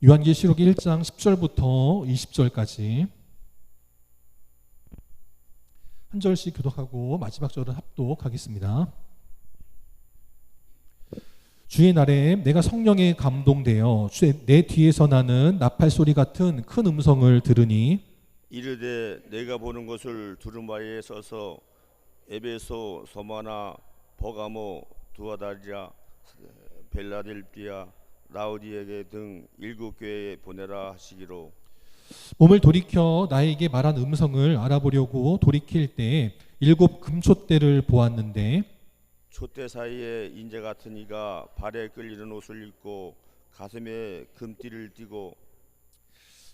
요한계시록 1장 10절부터 20절까지 한 절씩 교독하고 마지막 절은 합독하겠습니다. 주의 날에 내가 성령에 감동되어 내 뒤에서 나는 나팔 소리 같은 큰 음성을 들으니 이르되 내가 보는 것을 두루마리에 써서 에베소, 소마나, 버가모, 두아다리아, 벨라델비아, 라우디에게 등 7교회에 보내라 하시기로. 몸을 돌이켜 나에게 말한 음성을 알아보려고 돌이킬 때 7 금촛대를 보았는데 촛대 사이에 인재 같은 이가 발에 끌리는 옷을 입고 가슴에 금띠를 띠고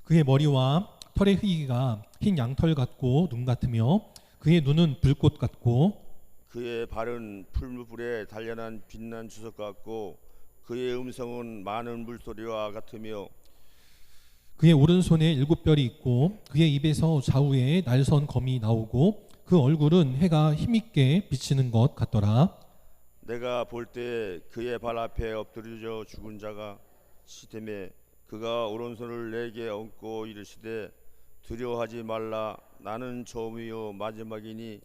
그의 머리와 털의 희기가 흰 양털 같고 눈 같으며 그의 눈은 불꽃 같고 그의 발은 풀무불에 단련한 빛난 주석 같고 그의 음성은 많은 물소리와 같으며 그의 오른손에 7별이 있고 그의 입에서 좌우에 날선 검이 나오고 그 얼굴은 해가 힘있게 비치는 것 같더라. 내가 볼 때 그의 발 앞에 엎드려 죽은 자가 시tem에 그가 오른손을 내게 얹고 이르시되 두려워하지 말라 나는 처음이요 마지막이니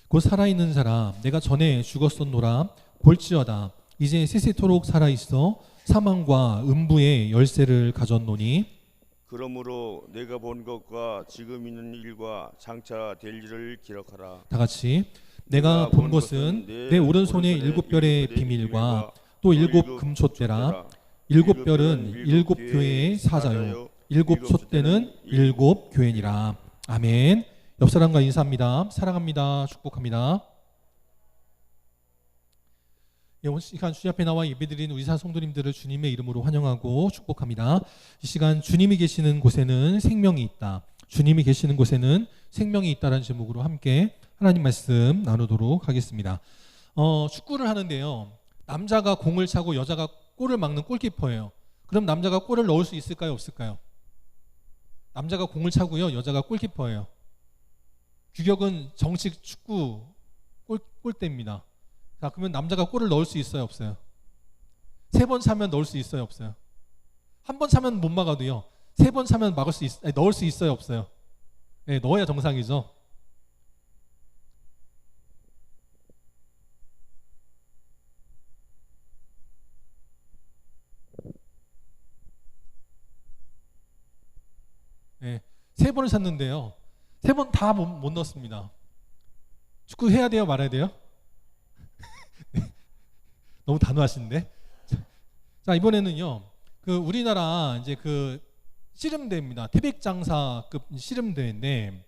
곧 살아있는 사람 내가 전에 죽었었노라 볼지어다 이제 세세토록 살아있어 사망과 음부의 열쇠를 가졌노니 그러므로 내가 본 것과 지금 있는 일과 장차 될 일을 기록하라. 다 같이 내가 본 것은 내 오른손의 7별의 비밀과 또 7 금촛대라 7별은 7교회의 사자요 7 촛대는 7 교회니라. 아멘. 옆 사람과 인사합니다. 사랑합니다. 축복합니다. 오늘 시간 주님 앞에 나와 예배드린 우리 성도님들을 주님의 이름으로 환영하고 축복합니다. 이 시간 주님이 계시는 곳에는 생명이 있다. 주님이 계시는 곳에는 생명이 있다라는 제목으로 함께 하나님 말씀 나누도록 하겠습니다. 축구를 하는데요. 남자가 공을 차고 여자가 골을 막는 골키퍼예요. 그럼 남자가 골을 넣을 수 있을까요? 없을까요? 남자가 공을 차고요. 여자가 골키퍼예요. 규격은 정식 축구 골대입니다. 자, 그러면 남자가 골을 넣을 수 있어요? 없어요? 3번 차면 넣을 수 있어요? 없어요? 1번 차면 못 막아도요. 3번 차면 넣을 수 있어요? 없어요? 네, 넣어야 정상이죠. 네, 3번을 찼는데요. 3번 다 못 넣었습니다. 축구 해야 돼요? 말아야 돼요? 너무 단호하신데. 자, 이번에는요. 우리나라 이제 씨름대입니다. 태백장사급 씨름대인데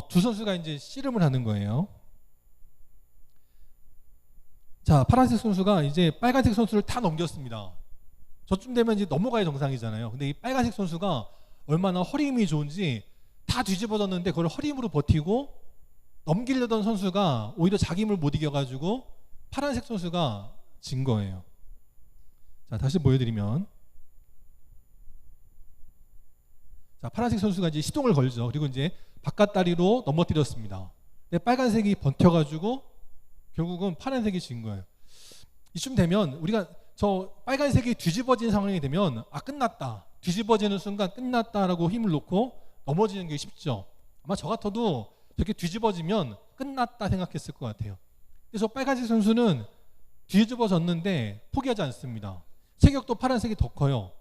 두 선수가 이제 씨름을 하는 거예요. 자, 파란색 선수가 이제 빨간색 선수를 다 넘겼습니다. 저쯤 되면 이제 넘어가야 정상이잖아요. 근데 이 빨간색 선수가 얼마나 허리 힘이 좋은지 다 뒤집어졌는데 그걸 허리 힘으로 버티고 넘기려던 선수가 오히려 자기 힘을 못 이겨가지고 파란색 선수가 진 거예요. 자, 다시 보여드리면 자, 파란색 선수가 이제 시동을 걸죠. 그리고 이제 바깥다리로 넘어뜨렸습니다. 근데 빨간색이 버텨가지고 결국은 파란색이 진 거예요. 이쯤 되면 우리가 저 빨간색이 뒤집어진 상황이 되면 끝났다. 뒤집어지는 순간 끝났다라고 힘을 놓고 넘어지는 게 쉽죠. 아마 저 같아도 저렇게 뒤집어지면 끝났다 생각했을 것 같아요. 그래서 빨간색 선수는 뒤집어졌는데 포기하지 않습니다. 체격도 파란색이 더 커요.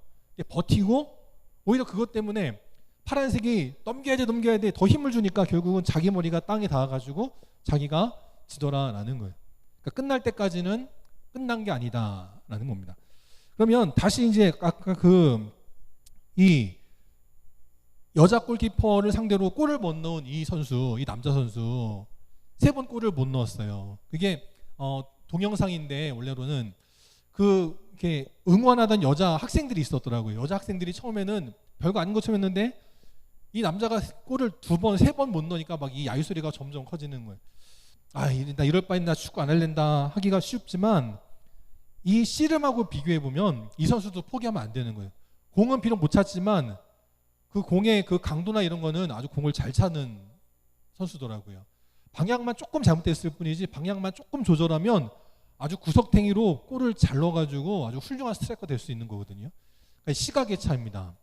버티고 오히려 그것 때문에 파란색이 넘겨야 돼 더 힘을 주니까 결국은 자기 머리가 땅에 닿아가지고 자기가 지더라라는 거예요. 그러니까 끝날 때까지는 끝난 게 아니다라는 겁니다. 그러면 다시 이제 아까 이 여자 골키퍼를 상대로 골을 못 넣은 이 남자 선수 3번 골을 못 넣었어요. 그게 동영상인데 원래로는 이렇게 응원하던 여자 학생들이 있었더라고요. 여자 학생들이 처음에는 별거 아닌 것처럼 했는데 이 남자가 골을 2번, 3번 못 넣으니까 막 이 야유 소리가 점점 커지는 거예요. 나 이럴 바엔 나 축구 안 할랜다 하기가 쉽지만 이 씨름하고 비교해 보면 이 선수도 포기하면 안 되는 거예요. 공은 비록 못 찼지만 그 공의 강도나 이런 거는 아주 공을 잘 차는 선수더라고요. 방향만 조금 잘못됐을 뿐이지 방향만 조금 조절하면 아주 구석탱이로 골을 잘 넣어가지고 아주 훌륭한 스트라이커 될 수 있는 거거든요. 그러니까 시각의 차이입니다.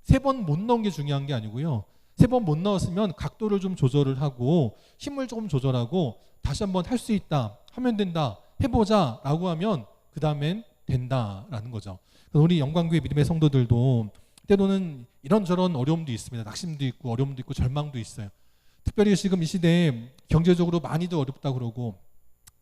3번 못 넣은 게 중요한 게 아니고요. 3번 못 넣었으면 각도를 좀 조절을 하고 힘을 조금 조절하고 다시 한번 할 수 있다, 하면 된다, 해보자 라고 하면 그 다음엔 된다라는 거죠. 우리 영광교회 믿음의 성도들도 때로는 이런저런 어려움도 있습니다. 낙심도 있고 어려움도 있고 절망도 있어요. 특별히 지금 이 시대에 경제적으로 많이도 어렵다 그러고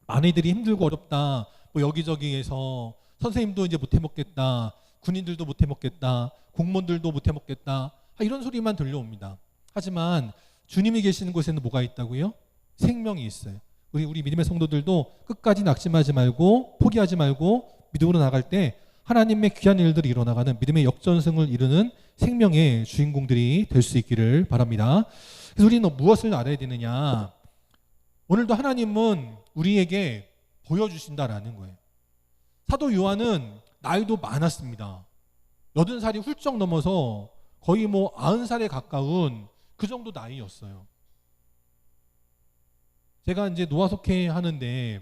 많이들이 힘들고 어렵다, 뭐 여기저기에서 선생님도 이제 못 해먹겠다, 군인들도 못 해먹겠다, 공무원들도 못 해먹겠다, 이런 소리만 들려옵니다. 하지만 주님이 계시는 곳에는 뭐가 있다고요? 생명이 있어요. 우리 믿음의 성도들도 끝까지 낙심하지 말고 포기하지 말고 믿음으로 나갈 때 하나님의 귀한 일들이 일어나가는 믿음의 역전승을 이루는 생명의 주인공들이 될 수 있기를 바랍니다. 그래서 우리는 무엇을 알아야 되느냐? 오늘도 하나님은 우리에게 보여주신다라는 거예요. 사도 요한은 나이도 많았습니다. 80살이 훌쩍 넘어서 거의 뭐 90살에 가까운 그 정도 나이였어요. 제가 이제 노아속회 하는데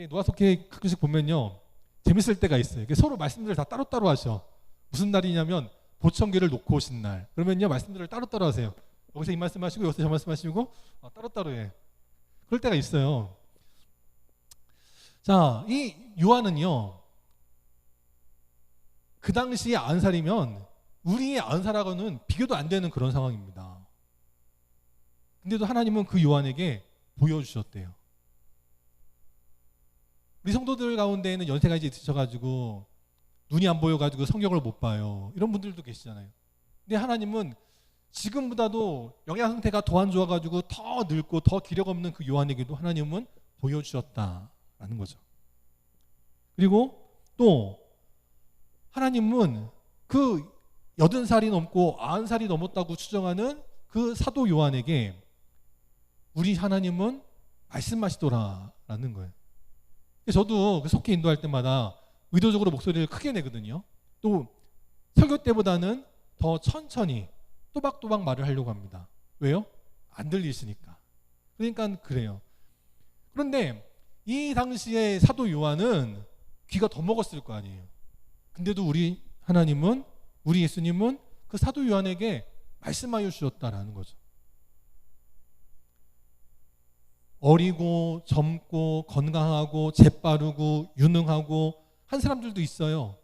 노아속회 가끔씩 보면요, 재밌을 때가 있어요. 서로 말씀들을 다 따로따로 하셔. 무슨 날이냐면 보청기를 놓고 오신 날. 그러면요, 말씀들을 따로따로 하세요. 여기서 이 말씀하시고 여기서 저 말씀하시고 따로따로 해. 그럴 때가 있어요. 자, 이 요한은요, 그 당시에 90살이면 우리의 90살하고는 비교도 안 되는 그런 상황입니다. 근데도 하나님은 그 요한에게 보여주셨대요. 우리 성도들 가운데에는 연세가 이제 드셔가지고 눈이 안 보여가지고 성경을 못 봐요. 이런 분들도 계시잖아요. 근데 하나님은 지금보다도 영양 상태가 더 안 좋아가지고 더 늙고 더 기력 없는 그 요한에게도 하나님은 보여주셨다라는 거죠. 그리고 또 하나님은 그 80살이 넘고 90살이 넘었다고 추정하는 그 사도 요한에게 우리 하나님은 말씀하시더라라는 거예요. 저도 그 속회 인도할 때마다 의도적으로 목소리를 크게 내거든요. 또 설교 때보다는 더 천천히 또박또박 말을 하려고 합니다. 왜요? 안 들리시니까. 그러니까 그래요. 그런데 이 당시에 사도 요한은 귀가 더 먹었을 거 아니에요. 근데도 우리 하나님은, 우리 예수님은 그 사도 요한에게 말씀하여 주셨다라는 거죠. 어리고 젊고 건강하고 재빠르고 유능하고 한 사람들도 있어요.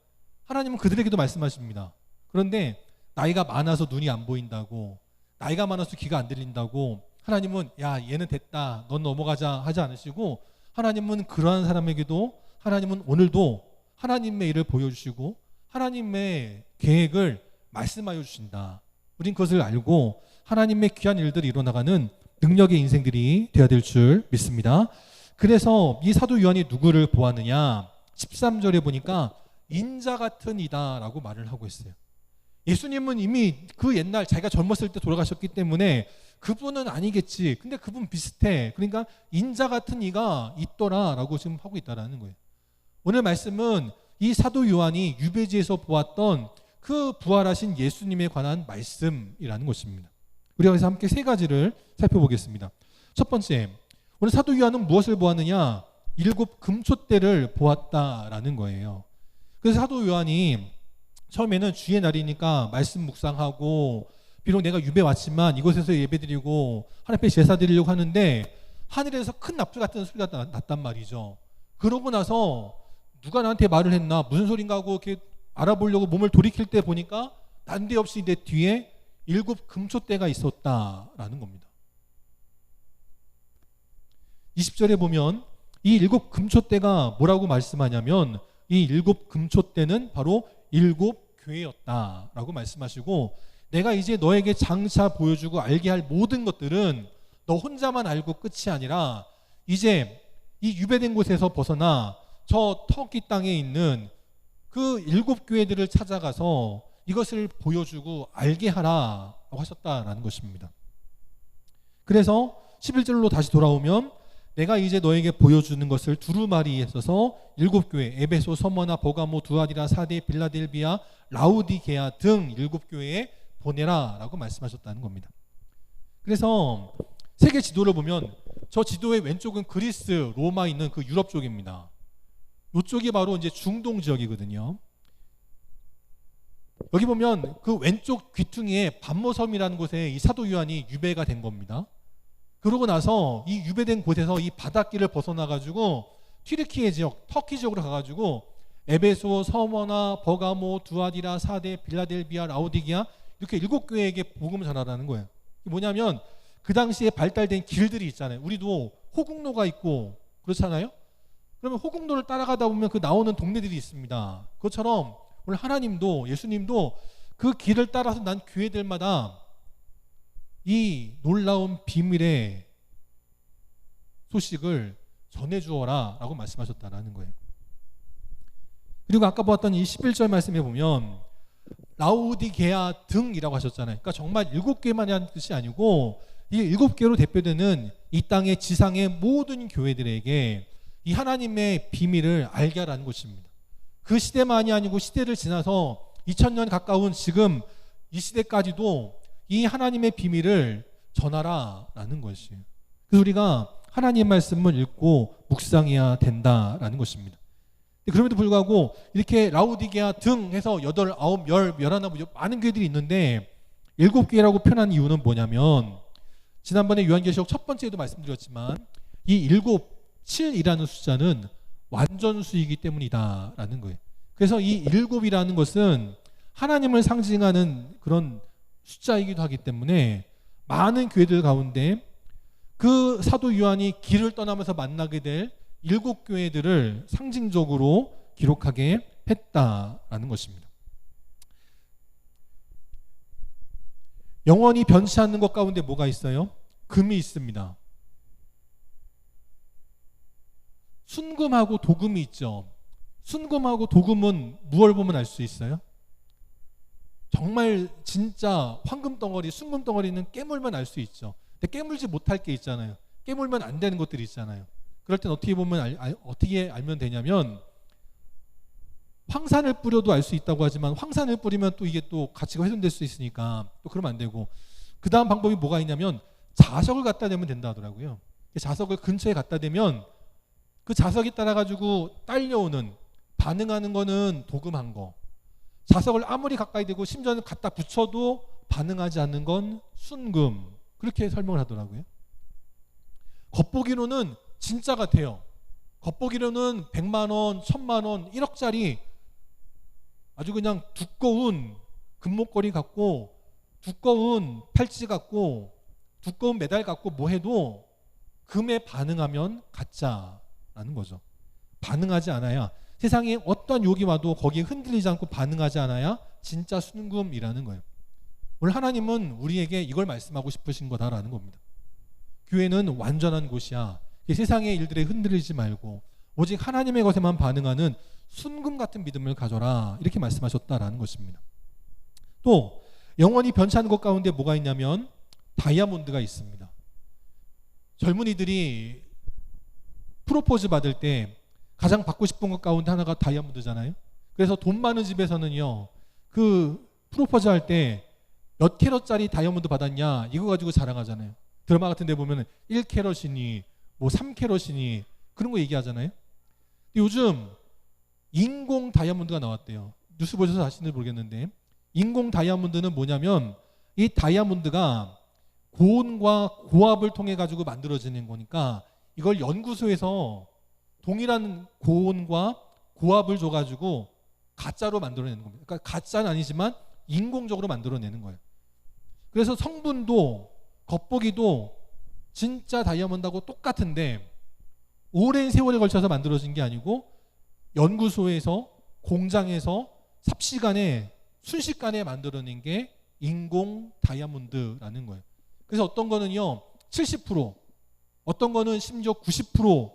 하나님은 그들에게도 말씀하십니다. 그런데 나이가 많아서 눈이 안 보인다고, 나이가 많아서 귀가 안 들린다고 하나님은 야 얘는 됐다, 넌 넘어가자 하지 않으시고, 하나님은 그러한 사람에게도 하나님은 오늘도 하나님의 일을 보여주시고 하나님의 계획을 말씀하여 주신다. 우린 그것을 알고 하나님의 귀한 일들이 일어나가는 능력의 인생들이 되어야 될 줄 믿습니다. 그래서 이 사도 요한이 누구를 보았느냐? 13절에 보니까 인자 같은 이다 라고 말을 하고 있어요. 예수님은 이미 그 옛날 자기가 젊었을 때 돌아가셨기 때문에 그분은 아니겠지. 근데 그분 비슷해. 그러니까 인자 같은 이가 있더라 라고 지금 하고 있다라는 거예요. 오늘 말씀은 이 사도 요한이 유배지에서 보았던 그 부활하신 예수님에 관한 말씀이라는 것입니다. 우리가 그래서 함께 3가지를 살펴보겠습니다. 첫 번째, 오늘 사도 요한은 무엇을 보았느냐? 7 금초대를 보았다라는 거예요. 그래서 사도 요한이 처음에는 주의 날이니까 말씀 묵상하고, 비록 내가 유배 왔지만 이곳에서 예배드리고 하나님 앞에 제사 드리려고 하는데 하늘에서 큰 납주 같은 소리가 났단 말이죠. 그러고 나서 누가 나한테 말을 했나, 무슨 소린가 하고 이렇게 알아보려고 몸을 돌이킬 때 보니까 난데없이 내 뒤에 7 금초대가 있었다라는 겁니다. 20절에 보면 이 7 금초대가 뭐라고 말씀하냐면, 이 7 금초대는 바로 7 교회였다라고 말씀하시고, 내가 이제 너에게 장차 보여주고 알게 할 모든 것들은 너 혼자만 알고 끝이 아니라 이제 이 유배된 곳에서 벗어나 저 터키 땅에 있는 그 7 교회들을 찾아가서 이것을 보여주고 알게 하라고 하셨다라는 것입니다. 그래서 11절로 다시 돌아오면 내가 이제 너에게 보여주는 것을 두루마리에 써서 7 교회, 에베소, 서머나, 버가모, 두아디라, 사데, 빌라델비아, 라우디게아 등 7 교회에 보내라 라고 말씀하셨다는 겁니다. 그래서 세계 지도를 보면 저 지도의 왼쪽은 그리스, 로마 있는 그 유럽 쪽입니다. 이쪽이 바로 이제 중동 지역이거든요. 여기 보면 그 왼쪽 귀퉁이에 반모섬이라는 곳에 이 사도 요한이 유배가 된 겁니다. 그러고 나서 이 유배된 곳에서 이 바닷길을 벗어나가지고 튀르키예 지역, 터키 지역으로 가가지고 에베소, 서머나, 버가모, 두아디라, 사데, 빌라델비아, 라오디게아 이렇게 7교회에게 복음을 전하라는 거예요. 이게 뭐냐면 그 당시에 발달된 길들이 있잖아요. 우리도 호국로가 있고 그렇잖아요. 그러면 호국로를 따라가다 보면 그 나오는 동네들이 있습니다. 그것처럼 오늘 하나님도 예수님도 그 길을 따라서 난 교회들마다 이 놀라운 비밀의 소식을 전해주어라 라고 말씀하셨다라는 거예요. 그리고 아까 보았던 이 11절 말씀에 보면 라오디게아 등이라고 하셨잖아요. 그러니까 정말 7개만이라는 뜻이 아니고 이 7개로 대표되는 이 땅의 지상의 모든 교회들에게 이 하나님의 비밀을 알게 하라는 것입니다. 그 시대만이 아니고 시대를 지나서 2000년 가까운 지금 이 시대까지도 이 하나님의 비밀을 전하라라는 것이에요. 그래서 우리가 하나님 말씀을 읽고 묵상해야 된다라는 것입니다. 그럼에도 불구하고 이렇게 라오디게아 등 해서 8, 9, 10, 11 많은 교회들이 있는데 7개라고 표현한 이유는 뭐냐면 지난번에 요한계시록 첫 번째에도 말씀드렸지만 이 7, 7이라는 숫자는 완전수이기 때문이다라는 거예요. 그래서 이 7이라는 것은 하나님을 상징하는 그런 숫자이기도 하기 때문에 많은 교회들 가운데 그 사도 요한이 길을 떠나면서 만나게 될 7교회들을 상징적으로 기록하게 했다라는 것입니다. 영원히 변치 않는 것 가운데 뭐가 있어요? 금이 있습니다. 순금하고 도금이 있죠. 순금하고 도금은 무엇을 보면 알 수 있어요? 정말 진짜 황금 덩어리, 순금 덩어리는 깨물면 알 수 있죠. 근데 깨물지 못할 게 있잖아요. 깨물면 안 되는 것들이 있잖아요. 그럴 땐 어떻게 보면 어떻게 알면 되냐면 황산을 뿌려도 알 수 있다고 하지만 황산을 뿌리면 또 이게 또 가치가 훼손될 수 있으니까 또 그러면 안 되고 그 다음 방법이 뭐가 있냐면 자석을 갖다 대면 된다 하더라고요. 자석을 근처에 갖다 대면 그 자석이 따라가지고 딸려오는 반응하는 거는 도금한 거, 자석을 아무리 가까이 대고 심지어는 갖다 붙여도 반응하지 않는 건 순금, 그렇게 설명을 하더라고요. 겉보기로는 진짜 같아요. 겉보기로는 100만원, 1000만원, 1억짜리 아주 그냥 두꺼운 금목걸이 같고 두꺼운 팔찌 같고 두꺼운 메달 같고 뭐 해도 금에 반응하면 가짜라는 거죠. 반응하지 않아야, 세상에 어떤 욕이 와도 거기에 흔들리지 않고 반응하지 않아야 진짜 순금이라는 거예요. 오늘 하나님은 우리에게 이걸 말씀하고 싶으신 거다라는 겁니다. 교회는 완전한 곳이야. 세상의 일들에 흔들리지 말고 오직 하나님의 것에만 반응하는 순금 같은 믿음을 가져라, 이렇게 말씀하셨다라는 것입니다. 또 영원히 변치 않은 것 가운데 뭐가 있냐면 다이아몬드가 있습니다. 젊은이들이 프로포즈 받을 때 가장 받고 싶은 것 가운데 하나가 다이아몬드잖아요. 그래서 돈 많은 집에서는요, 그 프로포즈 할 때 몇 캐럿짜리 다이아몬드 받았냐 이거 가지고 자랑하잖아요. 드라마 같은 데 보면 1캐럿이니 뭐 3캐럿이니 그런 거 얘기하잖아요. 요즘 인공 다이아몬드가 나왔대요. 뉴스 보셔서 아시는지 모르겠는데, 인공 다이아몬드는 뭐냐면 이 다이아몬드가 고온과 고압을 통해 가지고 만들어지는 거니까 이걸 연구소에서 동일한 고온과 고압을 줘가지고 가짜로 만들어내는 겁니다. 그러니까 가짜는 아니지만 인공적으로 만들어내는 거예요. 그래서 성분도 겉보기도 진짜 다이아몬드하고 똑같은데 오랜 세월에 걸쳐서 만들어진 게 아니고 연구소에서 공장에서 삽시간에 순식간에 만들어낸 게 인공 다이아몬드라는 거예요. 그래서 어떤 거는요 70%, 어떤 거는 심지어 90%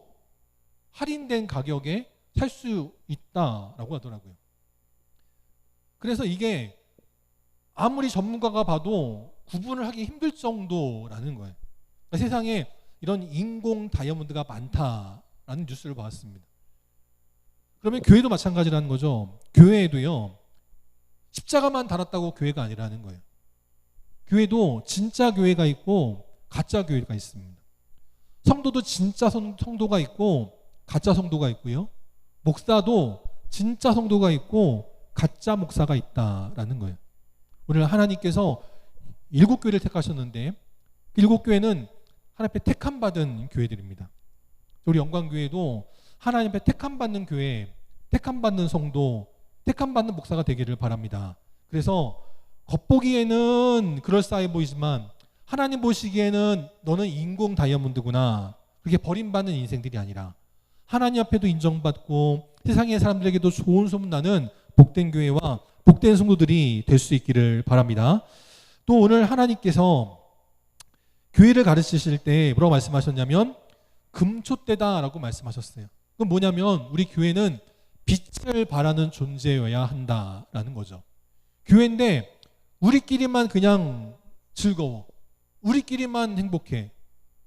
할인된 가격에 살 수 있다라고 하더라고요. 그래서 이게 아무리 전문가가 봐도 구분을 하기 힘들 정도라는 거예요. 그러니까 세상에 이런 인공 다이아몬드가 많다라는 뉴스를 봤습니다. 그러면 교회도 마찬가지라는 거죠. 교회에도요 십자가만 달았다고 교회가 아니라는 거예요. 교회도 진짜 교회가 있고 가짜 교회가 있습니다. 성도도 진짜 성도가 있고 가짜 성도가 있고요. 목사도 진짜 성도가 있고 가짜 목사가 있다라는 거예요. 오늘 하나님께서 7교회를 택하셨는데 7교회는 하나님 앞에 택함받은 교회들입니다. 우리 영광교회도 하나님 앞에 택함받는 교회, 택함받는 성도, 택함받는 목사가 되기를 바랍니다. 그래서 겉보기에는 그럴싸해 보이지만 하나님 보시기에는 너는 인공 다이아몬드구나, 그렇게 버림받는 인생들이 아니라 하나님 앞에도 인정받고 세상의 사람들에게도 좋은 소문나는 복된 교회와 복된 성도들이 될 수 있기를 바랍니다. 또 오늘 하나님께서 교회를 가르치실 때 뭐라고 말씀하셨냐면 금촛대다라고 말씀하셨어요. 그건 뭐냐면 우리 교회는 빛을 발하는 존재여야 한다라는 거죠. 교회인데 우리끼리만 그냥 즐거워, 우리끼리만 행복해,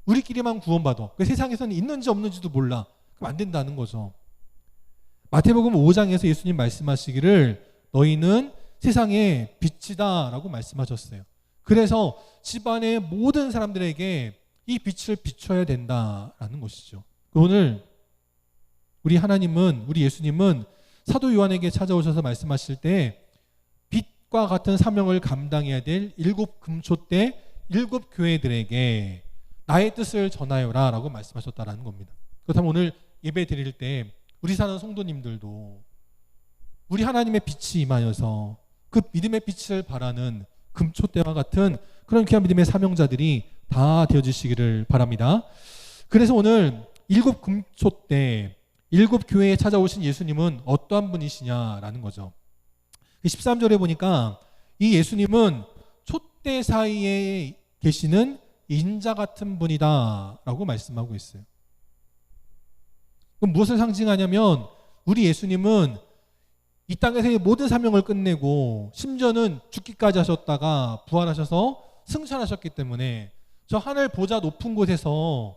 우리끼리만 구원받아, 그 세상에서는 있는지 없는지도 몰라, 그럼 안 된다는 거죠. 마태복음 5장에서 예수님 말씀하시기를 너희는 세상의 빛이다 라고 말씀하셨어요. 그래서 집안의 모든 사람들에게 이 빛을 비춰야 된다라는 것이죠. 오늘 우리 하나님은, 우리 예수님은 사도 요한에게 찾아오셔서 말씀하실 때 빛과 같은 사명을 감당해야 될 7 금초대 7 교회들에게 나의 뜻을 전하여라 라고 말씀하셨다라는 겁니다. 그렇다면 오늘 예배 드릴 때 우리 사는 성도님들도 우리 하나님의 빛이 임하여서 그 믿음의 빛을 발하는 금초대와 같은 그런 귀한 믿음의 사명자들이 다 되어주시기를 바랍니다. 그래서 오늘 7 금초대 7 교회에 찾아오신 예수님은 어떠한 분이시냐라는 거죠. 13절에 보니까 이 예수님은 촛대 사이에 계시는 인자 같은 분이다 라고 말씀하고 있어요. 그럼 무엇을 상징하냐면 우리 예수님은 이 땅에서의 모든 사명을 끝내고 심지어는 죽기까지 하셨다가 부활하셔서 승천하셨기 때문에 저 하늘 보좌 높은 곳에서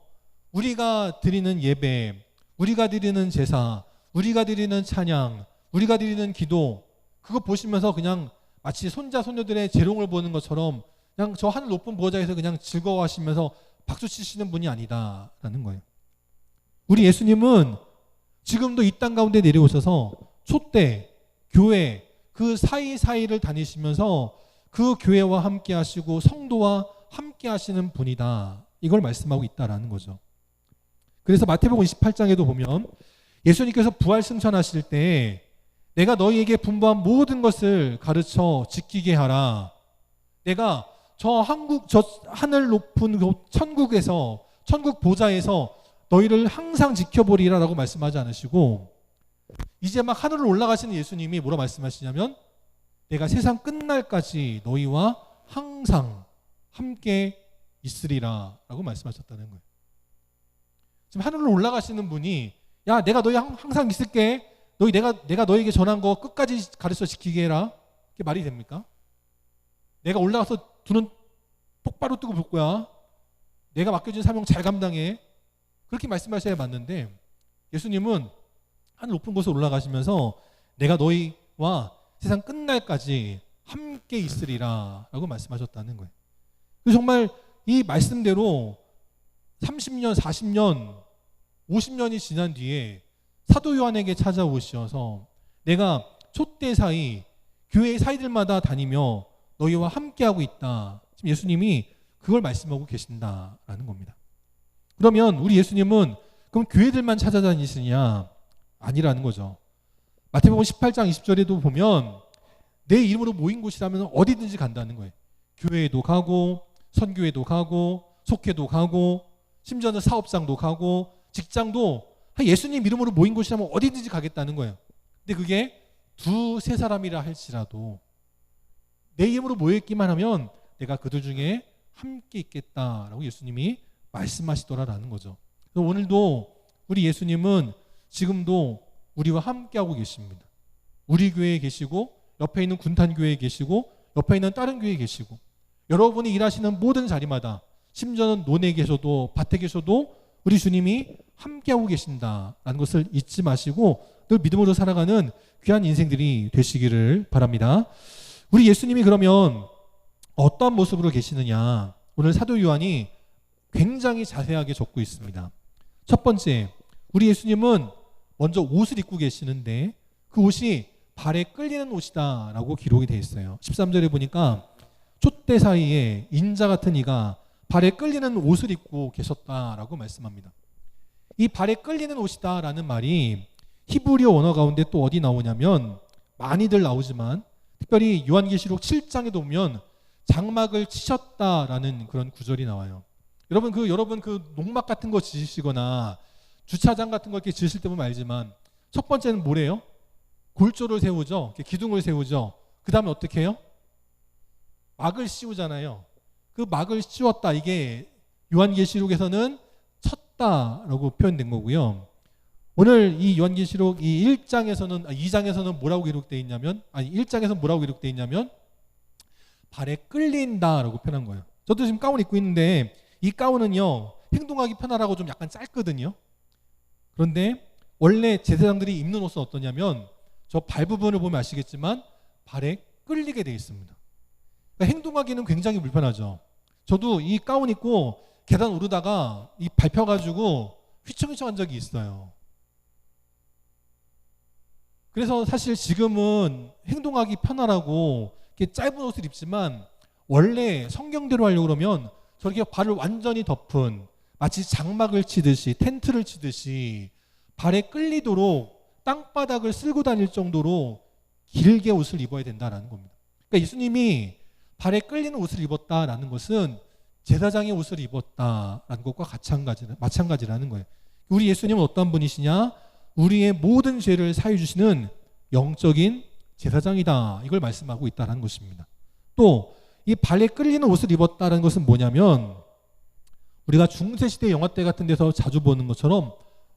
우리가 드리는 예배, 우리가 드리는 제사, 우리가 드리는 찬양, 우리가 드리는 기도, 그거 보시면서 그냥 마치 손자 손녀들의 재롱을 보는 것처럼 그냥 저 하늘 높은 보좌에서 그냥 즐거워하시면서 박수 치시는 분이 아니다라는 거예요. 우리 예수님은 지금도 이 땅 가운데 내려오셔서 촛대, 교회 그 사이사이를 다니시면서 그 교회와 함께 하시고 성도와 함께 하시는 분이다, 이걸 말씀하고 있다라는 거죠. 그래서 마태복음 28장에도 보면 예수님께서 부활 승천하실 때 내가 너희에게 분부한 모든 것을 가르쳐 지키게 하라, 내가 저 하늘 높은 천국에서, 천국 보좌에서 너희를 항상 지켜보리라 라고 말씀하지 않으시고 이제 막 하늘로 올라가시는 예수님이 뭐라 말씀하시냐면 내가 세상 끝날까지 너희와 항상 함께 있으리라 라고 말씀하셨다는 거예요. 지금 하늘로 올라가시는 분이 야 내가 너희 항상 있을게, 내가 너희에게 전한 거 끝까지 가르쳐 지키게 해라, 그게 말이 됩니까? 내가 올라가서 두 눈 똑바로 뜨고 볼 거야, 내가 맡겨진 사명 잘 감당해, 그렇게 말씀하셔야 맞는데 예수님은 하늘 높은 곳에 올라가시면서 내가 너희와 세상 끝날까지 함께 있으리라 라고 말씀하셨다는 거예요. 그래서 정말 이 말씀대로 30년, 40년, 50년이 지난 뒤에 사도 요한에게 찾아오셔서 내가 촛대 사이, 교회 사이들마다 다니며 너희와 함께하고 있다, 지금 예수님이 그걸 말씀하고 계신다라는 겁니다. 그러면 우리 예수님은 그럼 교회들만 찾아다니시냐? 아니라는 거죠. 마태복음 18장 20절에도 보면 내 이름으로 모인 곳이라면 어디든지 간다는 거예요. 교회에도 가고 선교회도 가고 속회도 가고 심지어는 사업장도 가고 직장도 예수님 이름으로 모인 곳이라면 어디든지 가겠다는 거예요. 근데 그게 2-3 사람이라 할지라도 내 이름으로 모여있기만 하면 내가 그들 중에 함께 있겠다라고 예수님이 말씀하시더라라는 거죠. 그래서 오늘도 우리 예수님은 지금도 우리와 함께하고 계십니다. 우리 교회에 계시고 옆에 있는 군탄교회에 계시고 옆에 있는 다른 교회에 계시고 여러분이 일하시는 모든 자리마다 심지어는 논에 계셔도 밭에 계셔도 우리 주님이 함께하고 계신다라는 것을 잊지 마시고 늘 믿음으로 살아가는 귀한 인생들이 되시기를 바랍니다. 우리 예수님이 그러면 어떤 모습으로 계시느냐, 오늘 사도 요한이 굉장히 자세하게 적고 있습니다. 첫 번째, 우리 예수님은 먼저 옷을 입고 계시는데 그 옷이 발에 끌리는 옷이다라고 기록이 되어 있어요. 13절에 보니까 촛대 사이에 인자 같은 이가 발에 끌리는 옷을 입고 계셨다라고 말씀합니다. 이 발에 끌리는 옷이다라는 말이 히브리어 언어 가운데 또 어디 나오냐면 많이들 나오지만 특별히 요한계시록 7장에도 보면 장막을 치셨다라는 그런 구절이 나와요. 여러분 그 농막 같은 거 지으시거나 주차장 같은 거 이렇게 지으실 때 보면 알지만 첫 번째는 뭐래요? 골조를 세우죠. 기둥을 세우죠. 그 다음에 어떻게 해요? 막을 씌우잖아요. 그 막을 씌웠다. 이게 요한계시록에서는 쳤다라고 표현된 거고요. 오늘 이 요한계시록 이 2장에서는 뭐라고 기록되어 있냐면 1장에서는 뭐라고 기록되어 있냐면 발에 끌린다라고 표현한 거예요. 저도 지금 가운 입고 있는데 이 가운은요 행동하기 편하라고 좀 약간 짧거든요. 그런데 원래 제사장들이 입는 옷은 어떠냐면 저 발 부분을 보면 아시겠지만 발에 끌리게 되어 있습니다. 그러니까 행동하기는 굉장히 불편하죠. 저도 이 가운 입고 계단 오르다가 이 밟혀가지고 휘청휘청한 적이 있어요. 그래서 사실 지금은 행동하기 편하라고 이렇게 짧은 옷을 입지만 원래 성경대로 하려고 그러면 저렇게 발을 완전히 덮은 마치 장막을 치듯이 텐트를 치듯이 발에 끌리도록 땅바닥을 쓸고 다닐 정도로 길게 옷을 입어야 된다라는 겁니다. 그러니까 예수님이 발에 끌리는 옷을 입었다라는 것은 제사장의 옷을 입었다라는 것과 마찬가지라는 거예요. 우리 예수님은 어떤 분이시냐? 우리의 모든 죄를 사해 주시는 영적인 제사장이다. 이걸 말씀하고 있다는 것입니다. 또 이 발에 끌리는 옷을 입었다는 것은 뭐냐면 우리가 중세시대 영화 때 같은 데서 자주 보는 것처럼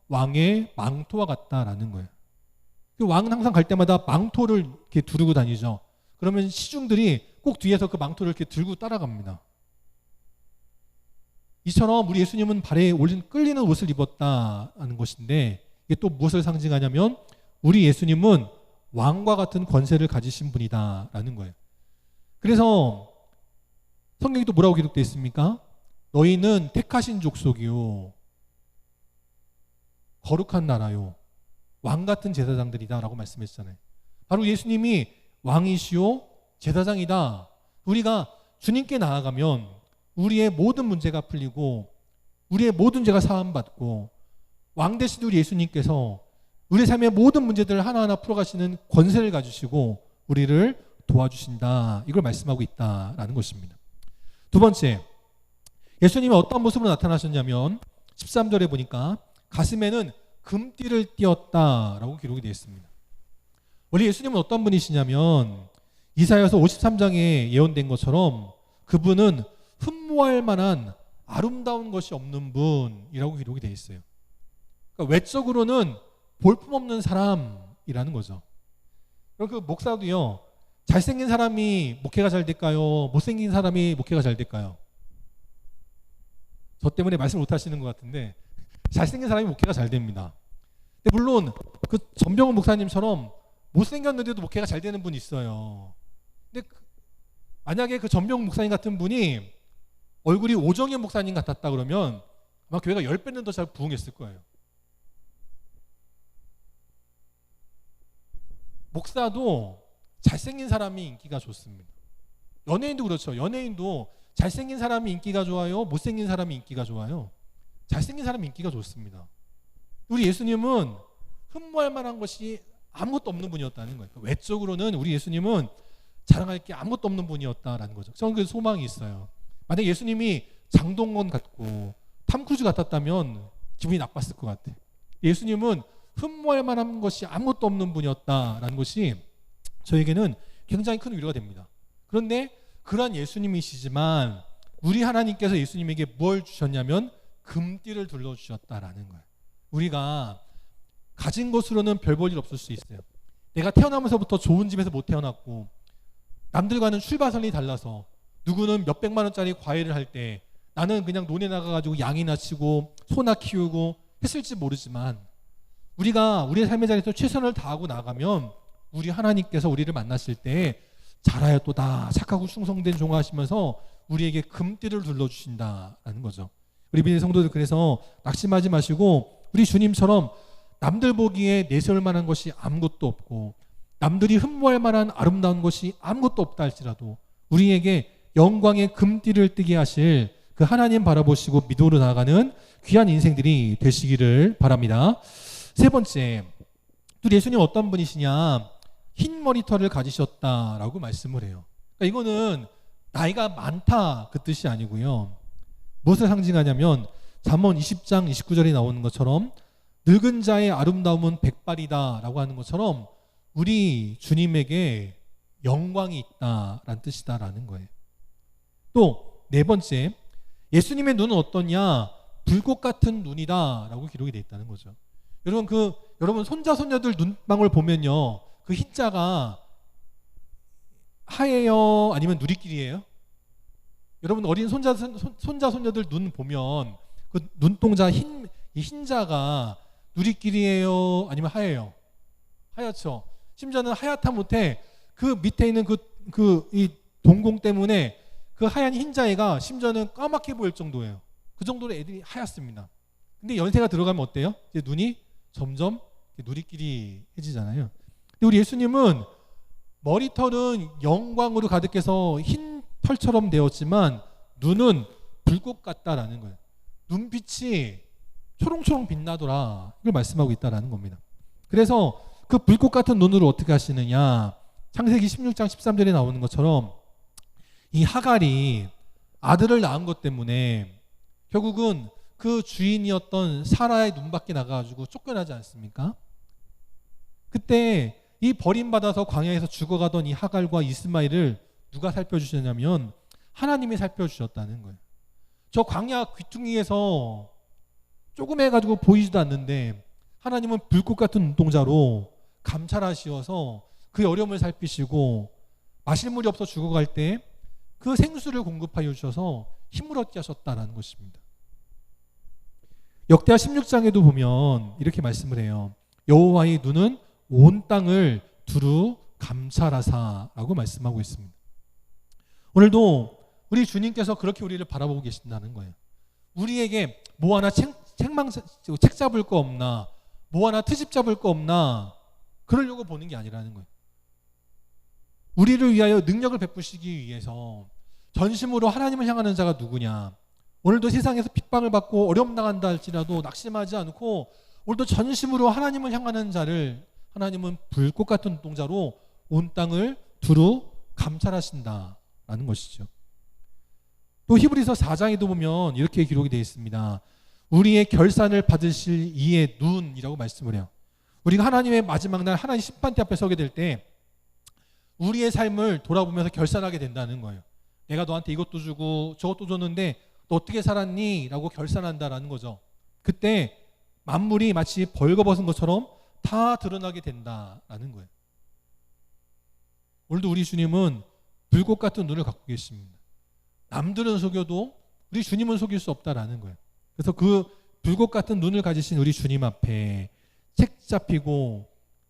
왕의 망토와 같다라는 거예요. 그 왕은 항상 갈 때마다 망토를 이렇게 두르고 다니죠. 그러면 시중들이 꼭 뒤에서 그 망토를 이렇게 들고 따라갑니다. 이처럼 우리 예수님은 발에 끌리는 옷을 입었다는 것인데 이게 또 무엇을 상징하냐면 우리 예수님은 왕과 같은 권세를 가지신 분이다라는 거예요. 그래서 성경이 또 뭐라고 기록되어 있습니까? 너희는 택하신 족속이요 거룩한 나라요 왕 같은 제사장들이다라고 말씀했잖아요. 바로 예수님이 왕이시요 제사장이다. 우리가 주님께 나아가면 우리의 모든 문제가 풀리고 우리의 모든 죄가 사함받고 왕 되신 우리 예수님께서 우리 삶의 모든 문제들을 하나하나 풀어가시는 권세를 가지시고 우리를 도와주신다. 이걸 말씀하고 있다라는 것입니다. 두 번째, 예수님이 어떤 모습으로 나타나셨냐면 13절에 보니까 가슴에는 금띠를 띄었다라고 기록이 되어 있습니다. 원래 예수님은 어떤 분이시냐면 이사야서 53장에 예언된 것처럼 그분은 흠모할 만한 아름다운 것이 없는 분이라고 기록이 되어 있어요. 그러니까 외적으로는 볼품없는 사람이라는 거죠. 그럼 그 목사도요, 잘생긴 사람이 목회가 잘 될까요? 못생긴 사람이 목회가 잘 될까요? 저 때문에 말씀 못 하시는 것 같은데 잘생긴 사람이 목회가 잘 됩니다. 근데 물론 그 전병훈 목사님처럼 못생겼는데도 목회가 잘 되는 분이 있어요. 근데 만약에 그 전병훈 목사님 같은 분이 얼굴이 오정현 목사님 같았다 그러면 아마 교회가 10배는 더 잘 부흥했을 거예요. 목사도 잘생긴 사람이 인기가 좋습니다. 연예인도 그렇죠. 연예인도 잘생긴 사람이 인기가 좋아요? 못생긴 사람이 인기가 좋아요? 잘생긴 사람이 인기가 좋습니다. 우리 예수님은 흠모할 만한 것이 아무것도 없는 분이었다는 거예요. 외적으로는 우리 예수님은 자랑할 게 아무것도 없는 분이었다라는 거죠. 저는 그 소망이 있어요. 만약에 예수님이 장동건 같고 탐크루즈 같았다면 기분이 나빴을 것 같아. 예수님은 흠모할 만한 것이 아무것도 없는 분이었다라는 것이 저에게는 굉장히 큰 위로가 됩니다. 그런데 그러한 예수님이시지만 우리 하나님께서 예수님에게 뭘 주셨냐면 금띠를 둘러주셨다라는 거예요. 우리가 가진 것으로는 별 볼 일 없을 수 있어요. 내가 태어나면서부터 좋은 집에서 못 태어났고 남들과는 출발선이 달라서 누구는 몇백만 원짜리 과외를 할 때 나는 그냥 논에 나가가지고 양이나 치고 소나 키우고 했을지 모르지만 우리가 우리의 삶의 자리에서 최선을 다하고 나가면 우리 하나님께서 우리를 만나실 때 잘하였도다 착하고 충성된 종아 하시면서 우리에게 금띠를 둘러주신다라는 거죠. 우리 믿는 성도들 그래서 낙심하지 마시고 우리 주님처럼 남들 보기에 내세울 만한 것이 아무것도 없고 남들이 흠모할 만한 아름다운 것이 아무것도 없다 할지라도 우리에게 영광의 금띠를 뜨게 하실 그 하나님 바라보시고 믿음으로 나아가는 귀한 인생들이 되시기를 바랍니다. 세 번째, 또 예수님 어떤 분이시냐? 흰 머리털을 가지셨다라고 말씀을 해요. 그러니까 이거는 나이가 많다 그 뜻이 아니고요. 무엇을 상징하냐면 잠언 20장 29절에 나오는 것처럼 늙은 자의 아름다움은 백발이다 라고 하는 것처럼 우리 주님에게 영광이 있다라는 뜻이다라는 거예요. 또 네 번째, 예수님의 눈은 어떠냐? 불꽃 같은 눈이다 라고 기록이 되어 있다는 거죠. 여러분 손자 손녀들 눈망울 보면요, 그 흰자가 하얘요? 아니면 누리끼리예요? 여러분 어린 손자 손녀들 눈 보면 그 눈동자 이 흰자가 누리끼리예요? 아니면 하얘요? 하얗죠. 심지어는 하얗다 못해 그 밑에 있는 이 동공 때문에 그 하얀 흰자애가 심지어는 까맣게 보일 정도예요. 그 정도로 애들이 하얗습니다. 근데 연세가 들어가면 어때요? 이제 눈이 점점 누리끼리해지잖아요. 근데 우리 예수님은 머리털은 영광으로 가득해서 흰 털처럼 되었지만 눈은 불꽃 같다라는 거예요. 눈빛이 초롱초롱 빛나더라, 이걸 말씀하고 있다라는 겁니다. 그래서 그 불꽃 같은 눈으로 어떻게 하시느냐? 창세기 16장 13절에 나오는 것처럼 이 하갈이 아들을 낳은 것 때문에 결국은 그 주인이었던 사라의 눈밖에 나가가지고 쫓겨나지 않습니까? 그때 이 버림받아서 광야에서 죽어가던 이 하갈과 이스마엘을 누가 살펴주셨냐면 하나님이 살펴주셨다는 거예요. 저 광야 귀퉁이에서 조금 해가지고 보이지도 않는데 하나님은 불꽃 같은 눈동자로 감찰하시어서 그 어려움을 살피시고 마실 물이 없어 죽어갈 때 그 생수를 공급하여 주셔서 힘을 얻게 하셨다라는 것입니다. 역대하 16장에도 보면 이렇게 말씀을 해요. 여호와의 눈은 온 땅을 두루 감찰하사라고 말씀하고 있습니다. 오늘도 우리 주님께서 그렇게 우리를 바라보고 계신다는 거예요. 우리에게 뭐 하나 책 잡을 거 없나, 뭐 하나 트집 잡을 거 없나, 그러려고 보는 게 아니라는 거예요. 우리를 위하여 능력을 베푸시기 위해서 전심으로 하나님을 향하는 자가 누구냐? 오늘도 세상에서 핍박을 받고 어려움 당한다 할지라도 낙심하지 않고 오늘도 전심으로 하나님을 향하는 자를 하나님은 불꽃 같은 눈동자로 온 땅을 두루 감찰하신다라는 것이죠. 또 히브리서 4장에도 보면 이렇게 기록이 되어 있습니다. 우리의 결산을 받으실 이의 눈이라고 말씀을 해요. 우리가 하나님의 마지막 날 하나님 심판대 앞에 서게 될 때 우리의 삶을 돌아보면서 결산하게 된다는 거예요. 내가 너한테 이것도 주고 저것도 줬는데 너 어떻게 살았니? 라고 결산한다라는 거죠. 그때 만물이 마치 벌거벗은 것처럼 다 드러나게 된다라는 거예요. 오늘도 우리 주님은 불꽃 같은 눈을 갖고 계십니다. 남들은 속여도 우리 주님은 속일 수 없다라는 거예요. 그래서 그 불꽃 같은 눈을 가지신 우리 주님 앞에 책 잡히고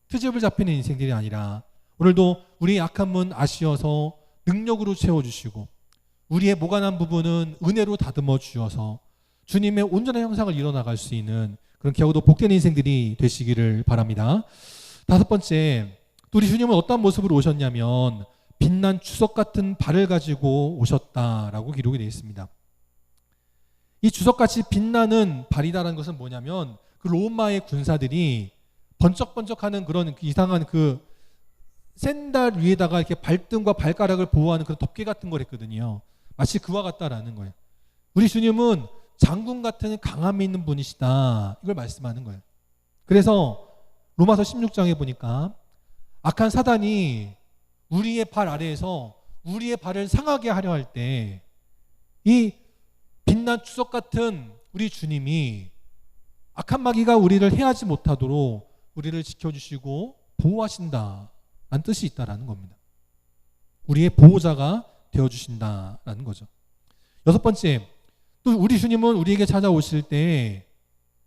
트집을 잡히는 인생들이 아니라 오늘도 우리의 약한 문 아시어서 능력으로 채워주시고 우리의 모가난 부분은 은혜로 다듬어 주셔서 주님의 온전한 형상을 이뤄나갈 수 있는 그런 기하고도 복된 인생들이 되시기를 바랍니다. 다섯 번째, 또 우리 주님은 어떤 모습으로 오셨냐면 빛난 주석 같은 발을 가지고 오셨다라고 기록이 되어 있습니다. 이 주석같이 빛나는 발이다라는 것은 뭐냐면 그 로마의 군사들이 번쩍번쩍하는 그런 이상한 그 샌달 위에다가 이렇게 발등과 발가락을 보호하는 그런 덮개 같은 걸 했거든요. 마치 그와 같다라는 거예요. 우리 주님은 장군 같은 강함이 있는 분이시다, 이걸 말씀하는 거예요. 그래서 로마서 16장에 보니까 악한 사단이 우리의 발 아래에서 우리의 발을 상하게 하려 할 때 이 빛난 주석 같은 우리 주님이 악한 마귀가 우리를 해하지 못하도록 우리를 지켜주시고 보호하신다 라는 뜻이 있다라는 겁니다. 우리의 보호자가 되어주신다라는 거죠. 여섯 번째, 또 우리 주님은 우리에게 찾아오실 때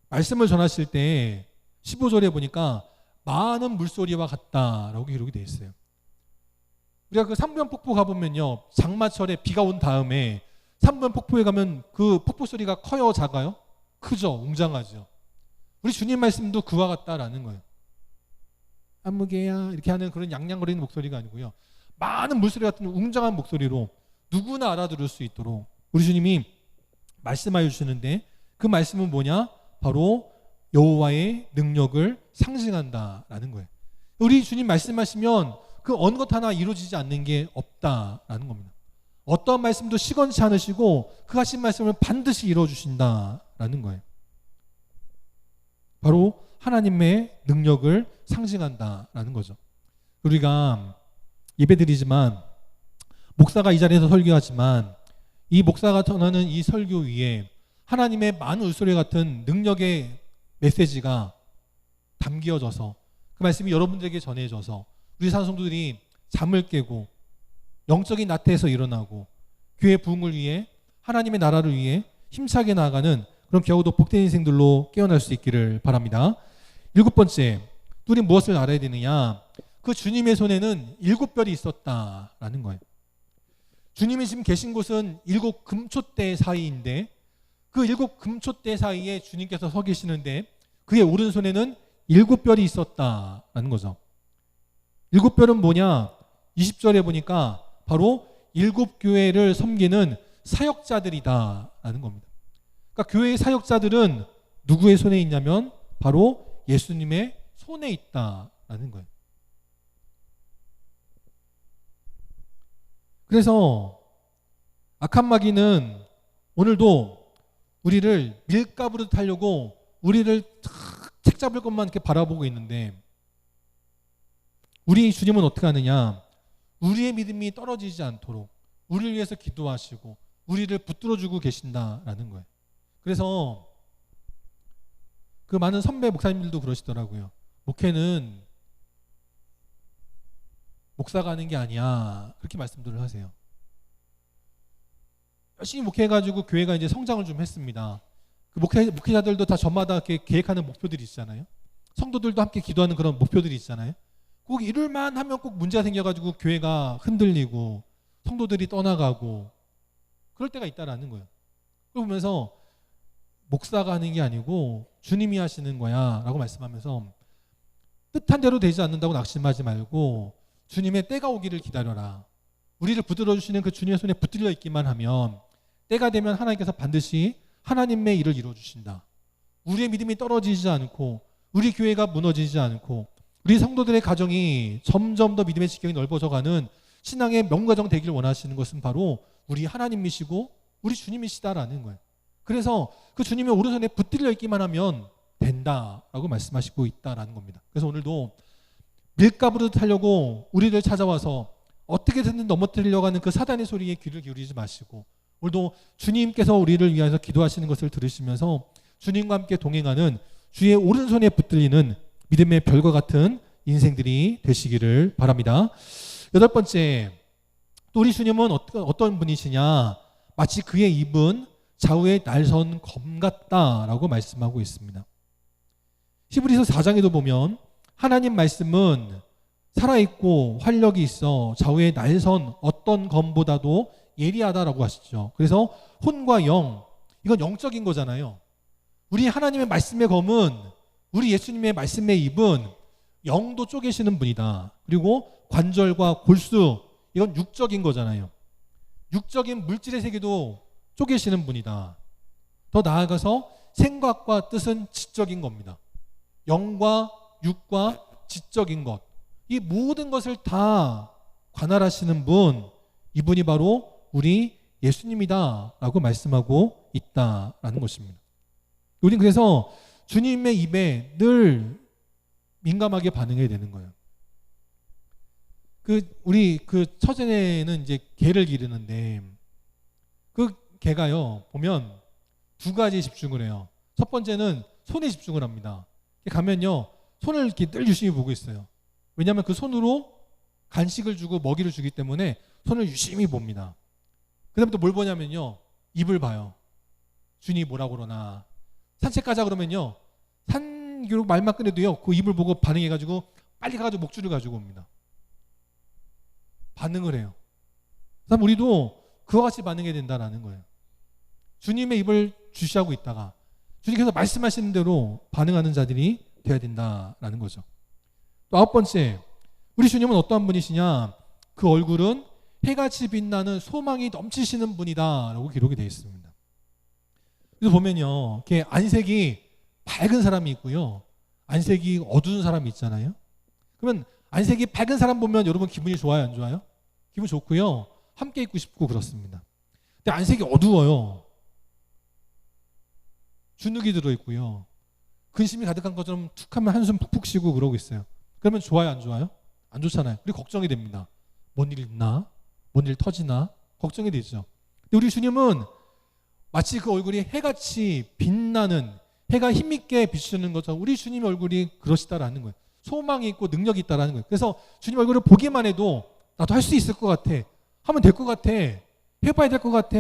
말씀을 전하실 때 15절에 보니까 많은 물소리와 같다라고 기록이 되어 있어요. 우리가 그 삼부연 폭포 가보면요, 장마철에 비가 온 다음에 삼부연 폭포에 가면 그 폭포 소리가 커요, 작아요? 크죠, 웅장하죠. 우리 주님 말씀도 그와 같다라는 거예요. 안무개야 이렇게 하는 그런 양양거리는 목소리가 아니고요. 많은 물소리 같은 웅장한 목소리로 누구나 알아들을 수 있도록 우리 주님이 말씀하여 주시는데, 그 말씀은 뭐냐? 바로 여호와의 능력을 상징한다라는 거예요. 우리 주님 말씀하시면 그 어느 것 하나 이루어지지 않는 게 없다라는 겁니다. 어떠한 말씀도 시건치 않으시고 그 하신 말씀을 반드시 이루어 주신다라는 거예요. 바로 하나님의 능력을 상징한다라는 거죠. 우리가 예배드리지만, 목사가 이 자리에서 설교하지만, 이 목사가 전하는 이 설교 위에 하나님의 많은 울소리 같은 능력의 메시지가 담겨져서 그 말씀이 여러분들에게 전해져서 우리 산성도들이 잠을 깨고 영적인 나태에서 일어나고 교회 부흥을 위해, 하나님의 나라를 위해 힘차게 나아가는 그런 겨우도 복된 인생들로 깨어날 수 있기를 바랍니다. 7번째, 또 우리 무엇을 알아야 되느냐? 그 주님의 손에는 7별이 있었다라는 거예요. 주님이 지금 계신 곳은 7 금초대 사이인데, 그 7 금초대 사이에 주님께서 서 계시는데 그의 오른손에는 7별이 있었다라는 거죠. 7별은 뭐냐? 20절에 보니까 바로 7 교회를 섬기는 사역자들이다라는 겁니다. 그러니까 교회의 사역자들은 누구의 손에 있냐면 바로 예수님의 손에 있다라는 거예요. 그래서 악한 마귀는 오늘도 우리를 밀가부르듯 하려고 우리를 책 잡을 것만 이렇게 바라보고 있는데, 우리 주님은 어떻게 하느냐? 우리의 믿음이 떨어지지 않도록 우리를 위해서 기도하시고 우리를 붙들어주고 계신다라는 거예요. 그래서 그 많은 선배 목사님들도 그러시더라고요. 목회는 목사가 하는 게 아니야, 그렇게 말씀들을 하세요. 열심히 목회해가지고 교회가 이제 성장을 좀 했습니다. 그 목회자들도 다 저마다 이렇게 계획하는 목표들이 있잖아요. 성도들도 함께 기도하는 그런 목표들이 있잖아요. 꼭 이룰만 하면 꼭 문제가 생겨가지고 교회가 흔들리고 성도들이 떠나가고 그럴 때가 있다라는 거예요. 그걸 보면서 목사가 하는 게 아니고 주님이 하시는 거야 라고 말씀하면서, 뜻한 대로 되지 않는다고 낙심하지 말고 주님의 때가 오기를 기다려라. 우리를 붙들어 주시는 그 주님의 손에 붙들려 있기만 하면 때가 되면 하나님께서 반드시 하나님의 일을 이루어 주신다. 우리의 믿음이 떨어지지 않고 우리 교회가 무너지지 않고 우리 성도들의 가정이 점점 더 믿음의 지경이 넓어져가는 신앙의 명가정 되기를 원하시는 것은 바로 우리 하나님이시고 우리 주님이시다라는 거예요. 그래서 그 주님의 오른손에 붙들려 있기만 하면 된다라고 말씀하시고 있다라는 겁니다. 그래서 오늘도 밀가부르듯 하려고 우리를 찾아와서 어떻게든 넘어뜨리려고 하는 그 사단의 소리에 귀를 기울이지 마시고, 오늘도 주님께서 우리를 위해서 기도하시는 것을 들으시면서 주님과 함께 동행하는 주의 오른손에 붙들리는 믿음의 별과 같은 인생들이 되시기를 바랍니다. 8번째, 또 우리 주님은 어떤 분이시냐? 마치 그의 입은 좌우에 날선 검 같다라고 말씀하고 있습니다. 히브리서 4장에도 보면 하나님 말씀은 살아있고 활력이 있어 좌우에 날선 어떤 검보다도 예리하다라고 하시죠. 그래서 혼과 영, 이건 영적인 거잖아요. 우리 하나님의 말씀의 검은, 우리 예수님의 말씀의 입은 영도 쪼개시는 분이다. 그리고 관절과 골수, 이건 육적인 거잖아요. 육적인 물질의 세계도 쪼개시는 분이다. 더 나아가서 생각과 뜻은 지적인 겁니다. 영과 육과 지적인 것, 이 모든 것을 다 관할하시는 분, 이분이 바로 우리 예수님이다 라고 말씀하고 있다라는 것입니다. 우리는 그래서 주님의 입에 늘 민감하게 반응해야 되는 거예요. 우리 처제는 이제 개를 기르는데, 그 개가요 보면 두 가지에 집중을 해요. 첫 번째는 손에 집중을 합니다. 가면요 손을 이렇게 늘 유심히 보고 있어요. 왜냐하면 그 손으로 간식을 주고 먹이를 주기 때문에 손을 유심히 봅니다. 그 다음에 또 뭘 보냐면요, 입을 봐요. 주님이 뭐라고 그러나. 산책 가자 그러면요, 산기로 말만 꺼내도요 그 입을 보고 반응해가지고 빨리 가가지고 목줄을 가지고 옵니다. 반응을 해요. 그다음 우리도 그와 같이 반응해야 된다라는 거예요. 주님의 입을 주시하고 있다가 주님께서 말씀하시는 대로 반응하는 자들이 되어야 된다라는 거죠. 또 9번째, 우리 주님은 어떠한 분이시냐? 그 얼굴은 해같이 빛나는 소망이 넘치시는 분이다 라고 기록이 되어 있습니다. 그래서 보면요, 이렇게 안색이 밝은 사람이 있고요, 안색이 어두운 사람이 있잖아요. 그러면 안색이 밝은 사람 보면 여러분 기분이 좋아요, 안 좋아요? 기분 좋고요, 함께 있고 싶고 그렇습니다. 근데 안색이 어두워요, 주눅이 들어있고요, 근심이 가득한 것처럼 툭 하면 한숨 푹푹 쉬고 그러고 있어요. 그러면 좋아요, 안 좋아요? 안 좋잖아요. 우리 걱정이 됩니다. 뭔 일 있나? 뭔 일 터지나? 걱정이 되죠. 근데 우리 주님은 마치 그 얼굴이 해같이 빛나는, 해가 힘있게 비추는 것처럼 우리 주님의 얼굴이 그러시다라는 거예요. 소망이 있고 능력이 있다라는 거예요. 그래서 주님 얼굴을 보기만 해도 나도 할 수 있을 것 같아, 하면 될 것 같아, 해봐야 될 것 같아,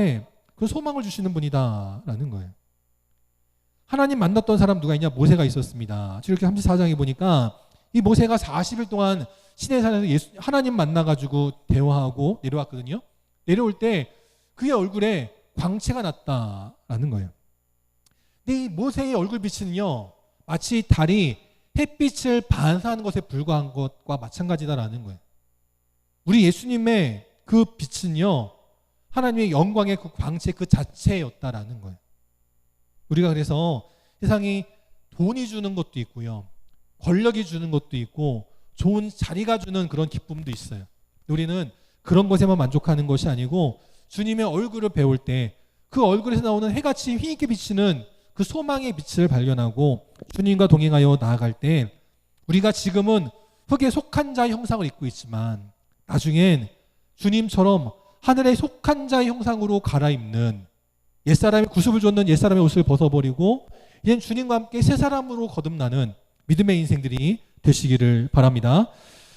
그 소망을 주시는 분이다라는 거예요. 하나님 만났던 사람 누가 있냐? 모세가 있었습니다. 출애굽기 34장에 보니까 이 모세가 40일 동안 시내산에서 하나님 만나가지고 대화하고 내려왔거든요. 내려올 때 그의 얼굴에 광채가 났다라는 거예요. 근데 이 모세의 얼굴 빛은요, 마치 달이 햇빛을 반사하는 것에 불과한 것과 마찬가지다라는 거예요. 우리 예수님의 그 빛은요, 하나님의 영광의 그 광채 그 자체였다라는 거예요. 우리가 그래서 세상이 돈이 주는 것도 있고요, 권력이 주는 것도 있고, 좋은 자리가 주는 그런 기쁨도 있어요. 우리는 그런 것에만 만족하는 것이 아니고 주님의 얼굴을 배울 때 그 얼굴에서 나오는 해같이 힘있게 비치는 그 소망의 빛을 발견하고 주님과 동행하여 나아갈 때 우리가 지금은 흙에 속한 자의 형상을 입고 있지만 나중엔 주님처럼 하늘에 속한 자의 형상으로 갈아입는, 옛사람의 구습을 줬는 옛사람의 옷을 벗어버리고 이젠 주님과 함께 새 사람으로 거듭나는 믿음의 인생들이 되시기를 바랍니다.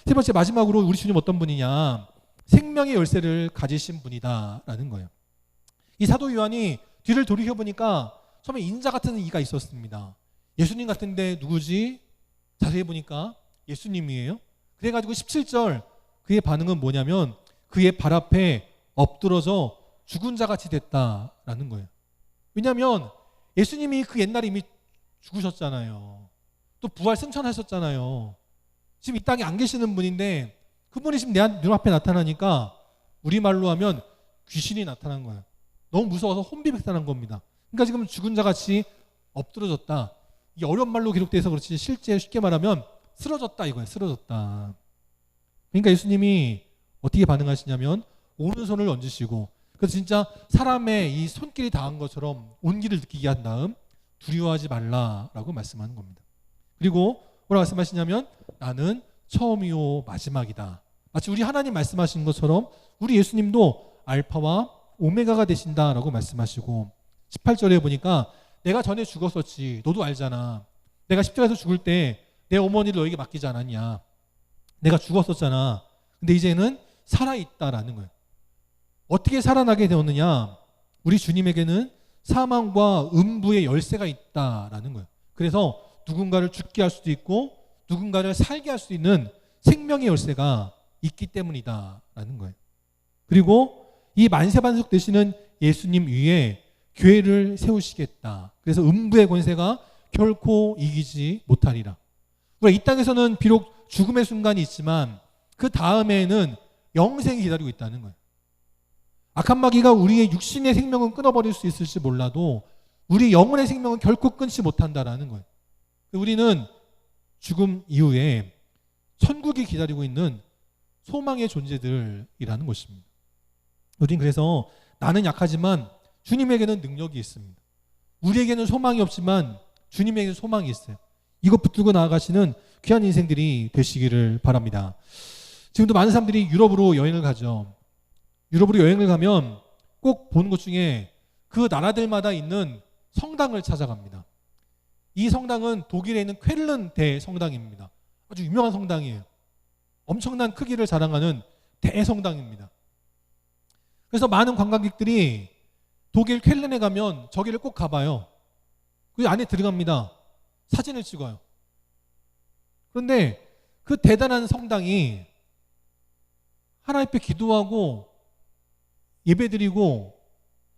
세 번째, 마지막으로 우리 주님 어떤 분이냐? 생명의 열쇠를 가지신 분이다라는 거예요. 이 사도 요한이 뒤를 돌이켜보니까 처음에 인자 같은 이가 있었습니다. 예수님 같은데 누구지? 자세히 보니까 예수님이에요. 그래가지고 17절 그의 반응은 뭐냐면 그의 발 앞에 엎드러져 죽은 자같이 됐다라는 거예요. 왜냐하면 예수님이 그 옛날에 이미 죽으셨잖아요. 또 부활 승천하셨잖아요. 지금 이 땅에 안 계시는 분인데 그분이 지금 내 눈앞에 나타나니까 우리말로 하면 귀신이 나타난 거예요. 너무 무서워서 혼비백산한 겁니다. 그러니까 지금 죽은 자같이 엎드러졌다. 이게 어려운 말로 기록돼서 그렇지 실제 쉽게 말하면 쓰러졌다 이거예요. 쓰러졌다. 그러니까 예수님이 어떻게 반응하시냐면 오른손을 얹으시고, 그래서 진짜 사람의 이 손길이 닿은 것처럼 온기를 느끼게 한 다음 두려워하지 말라라고 말씀하는 겁니다. 그리고 뭐라고 말씀하시냐면 나는 처음이요 마지막이다. 마치 우리 하나님 말씀하신 것처럼 우리 예수님도 알파와 오메가가 되신다라고 말씀하시고 18절에 보니까 내가 전에 죽었었지. 너도 알잖아. 내가 십자가에서 죽을 때 내 어머니를 너에게 맡기지 않았냐. 내가 죽었었잖아. 근데 이제는 살아있다라는 거예요. 어떻게 살아나게 되었느냐? 우리 주님에게는 사망과 음부의 열쇠가 있다라는 거예요. 그래서 누군가를 죽게 할 수도 있고 누군가를 살게 할 수 있는 생명의 열쇠가 있기 때문이다라는 거예요. 그리고 이 만세반석 되시는 예수님 위에 교회를 세우시겠다. 그래서 음부의 권세가 결코 이기지 못하리라. 우리가 이 땅에서는 비록 죽음의 순간이 있지만 그 다음에는 영생이 기다리고 있다는 거예요. 악한 마귀가 우리의 육신의 생명은 끊어버릴 수 있을지 몰라도 우리 영혼의 생명은 결코 끊지 못한다라는 거예요. 우리는 죽음 이후에 천국이 기다리고 있는 소망의 존재들이라는 것입니다. 우리는 그래서 나는 약하지만 주님에게는 능력이 있습니다. 우리에게는 소망이 없지만 주님에게는 소망이 있어요. 이것 붙들고 나아가시는 귀한 인생들이 되시기를 바랍니다. 지금도 많은 사람들이 유럽으로 여행을 가죠. 유럽으로 여행을 가면 꼭 보는 것 중에 그 나라들마다 있는 성당을 찾아갑니다. 이 성당은 독일에 있는 쾰른 대성당입니다. 아주 유명한 성당이에요. 엄청난 크기를 자랑하는 대성당입니다. 그래서 많은 관광객들이 독일 쾰른에 가면 저기를 꼭 가봐요. 그 안에 들어갑니다. 사진을 찍어요. 그런데 그 대단한 성당이 하나님 앞에 기도하고 예배드리고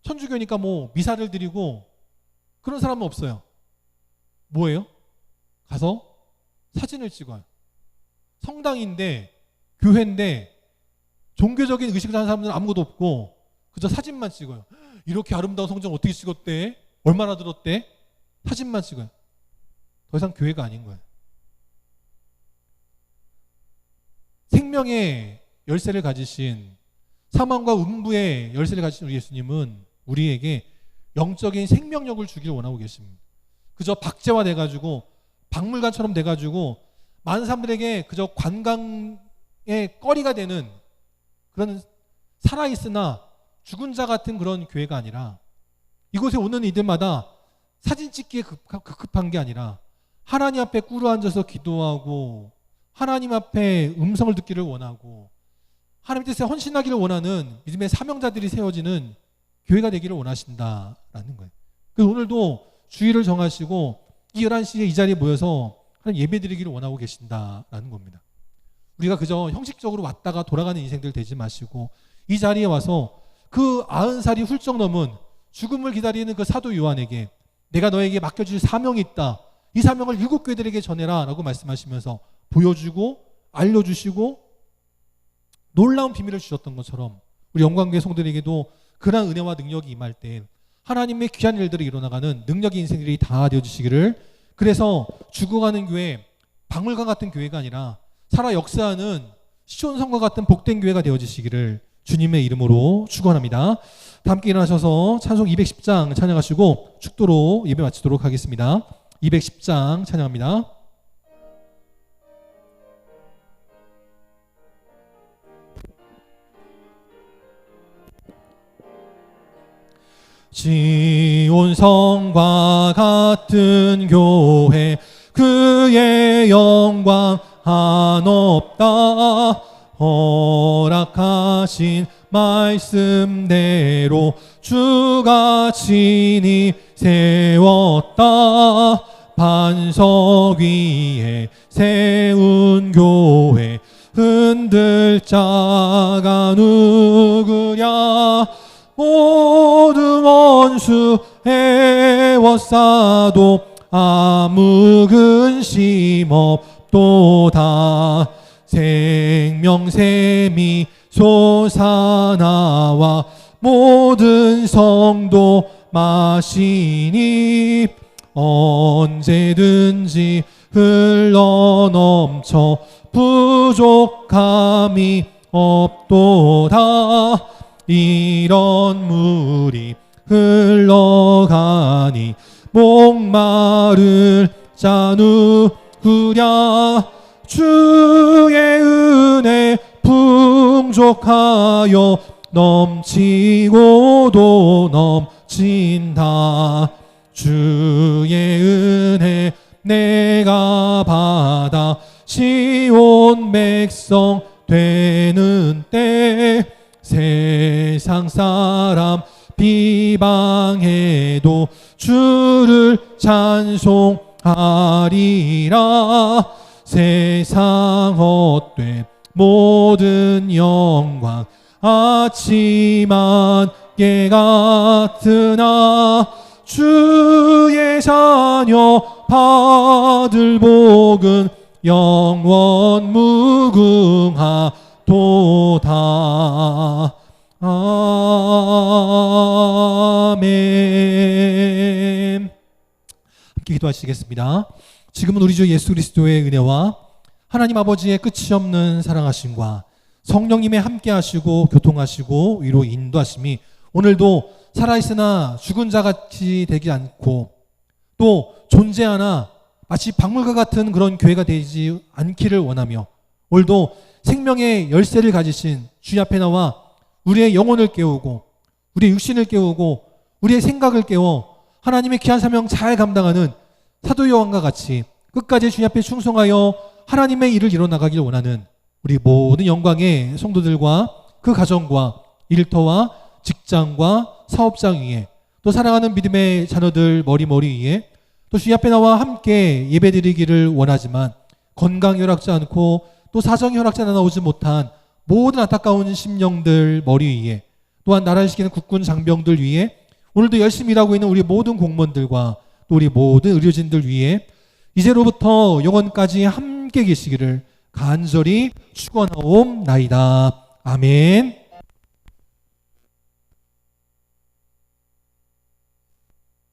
천주교니까 뭐 미사를 드리고 그런 사람은 없어요. 뭐예요? 가서 사진을 찍어요. 성당인데, 교회인데 종교적인 의식을 하는 사람들은 아무것도 없고 그저 사진만 찍어요. 이렇게 아름다운 성전 어떻게 찍었대? 얼마나 들었대? 사진만 찍어요. 더 이상 교회가 아닌 거예요. 생명의 열쇠를 가지신, 사망과 음부의 열쇠를 가지신 우리 예수님은 우리에게 영적인 생명력을 주기를 원하고 계십니다. 그저 박제화 돼가지고 박물관처럼 돼가지고 많은 사람들에게 그저 관광의 거리가 되는 그런, 살아있으나 죽은 자 같은 그런 교회가 아니라, 이곳에 오는 이들마다 사진 찍기에 급급한 게 아니라 하나님 앞에 꿇어 앉아서 기도하고 하나님 앞에 음성을 듣기를 원하고 하나님 뜻에 헌신하기를 원하는 믿음의 사명자들이 세워지는 교회가 되기를 원하신다라는 거예요. 그래서 오늘도 주일을 정하시고 이 11시에 이 자리에 모여서 하나님 예배 드리기를 원하고 계신다라는 겁니다. 우리가 그저 형식적으로 왔다가 돌아가는 인생들 되지 마시고 이 자리에 와서 그 90살이 훌쩍 넘은 죽음을 기다리는 그 사도 요한에게 내가 너에게 맡겨줄 사명이 있다. 이 사명을 7교회들에게 전해라 라고 말씀하시면서 보여주고 알려주시고 놀라운 비밀을 주셨던 것처럼 우리 영광교회 성도들에게도 그러한 은혜와 능력이 임할 때 하나님의 귀한 일들이 일어나가는 능력의 인생들이 다 되어주시기를, 그래서 죽어가는 교회, 박물관 같은 교회가 아니라 살아 역사하는 시온성과 같은 복된 교회가 되어주시기를 주님의 이름으로 축원합니다. 다 함께 일어나셔서 찬송 210장 찬양하시고 축도로 예배 마치도록 하겠습니다. 210장 찬양합니다. 지온성과 같은 교회, 그의 영광 한없다. 허락하신 말씀대로 주가 친히 세웠다. 반석 위에 세운 교회, 흔들 자가 누구랴. 모든 원수 애워싸도 아무 근심 없도다. 생명샘이 솟아나와 모든 성도 마시니 언제든지 흘러넘쳐 부족함이 없도다. 이런 물이 흘러가니 목마를 자 누구랴. 주의 은혜 풍족하여 넘치고도 넘친다. 주의 은혜 내가 받아 시온 백성 되는 때, 세상 사람 비방해도 주를 찬송하리라. 세상 헛된 모든 영광 아침 안개 같으나 주의 자녀 받을 복은 영원 무궁하도다. 아멘. 함께 기도하시겠습니다. 지금은 우리 주 예수 그리스도의 은혜와 하나님 아버지의 끝이 없는 사랑하심과 성령님의 함께 하시고 교통하시고 위로 인도하심이 오늘도 살아있으나 죽은 자같이 되지 않고 또 존재하나 마치 박물관 같은 그런 교회가 되지 않기를 원하며, 오늘도 생명의 열쇠를 가지신 주님 앞에 나와 우리의 영혼을 깨우고 우리의 육신을 깨우고 우리의 생각을 깨워 하나님의 귀한 사명 잘 감당하는 사도 요한과 같이 끝까지 주님 앞에 충성하여 하나님의 일을 이뤄나가길 원하는 우리 모든 영광의 성도들과 그 가정과 일터와 직장과 사업장 위에, 또 사랑하는 믿음의 자녀들 머리 위에, 또 주님 앞에 나와 함께 예배드리기를 원하지만 건강이 허락지 않고 또 사정이 허락지 않아 나오지 못한 모든 안타까운 심령들 머리 위에, 또한 나라를 지키는 국군 장병들 위에, 오늘도 열심히 일하고 있는 우리 모든 공무원들과 또 우리 모든 의료진들 위에 이제로부터 영원까지 함께 계시기를 간절히 축원하옵나이다. 아멘.